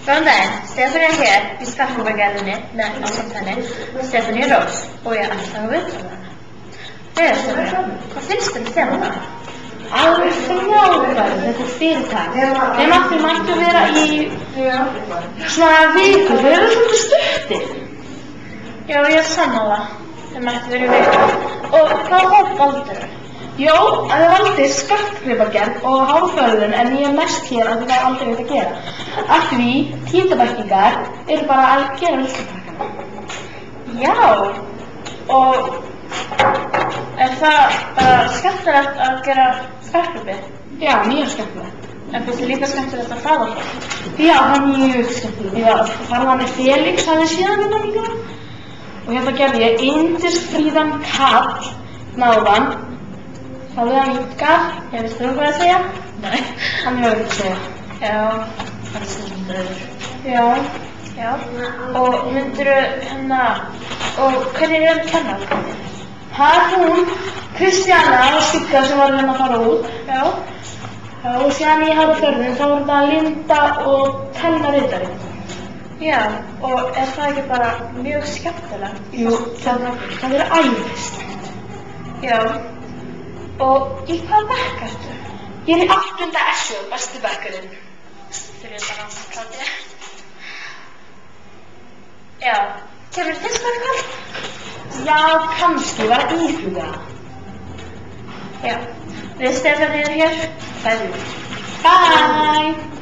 Góðan daginn, Stefanía hér í skartgripagerðinni með ásamt henni Stefanía Rós og ég ætla að viðtala hana. Stefanía, hvað finnst þér Stefana? Alveg frábært þetta fyrirtæki. Þeim mættu vera í svona viku, þeir eru svolítið stuttir. Já, ég er sammála. Þeim mættu vera í viku. Og hvað hóp valdirðu? Jó, að þið valdið skartgripagerð og hárförðun en ég er mest hér að þið væri aldrei veit að gera. Af því tíundabekkingar eru bara að gera listakrakkana. Já, og er það bara skemmtilegt að gera skartgripi? Já, mjög skemmtilegt. En finnst þér líka skemmtilegt að fara það? Já, það er mjög skemmtilegt. Ég var að fara með Felix, það er síðan minna líka. Og hérna gerði ég yndisfríðan kall náðan. Það er hann Útgar. Ég veist þú hvað að segja? Nei. Hann er verið að segja. Já, það er svona öður. Já. Já. Og myndirðu hérna, og hvernig er kennararnir? Það er hún, Kristjana og Sigga sem var að fara út. Já. Já, og síðan í hárförðun þá var það Linda og Telma ritari. Já, og er það ekki bara mjög skemmtilegt? Jú, það er æðislegt. Já. Og í hvaða bekk ertu? Ég er í 8. SU, besti bekkurinn. Fyrir bara ástæði. Já. Kemur þið skóla? Já, kannski, var að íhuga. Já. Við Stefanía hér. Bye. Bye!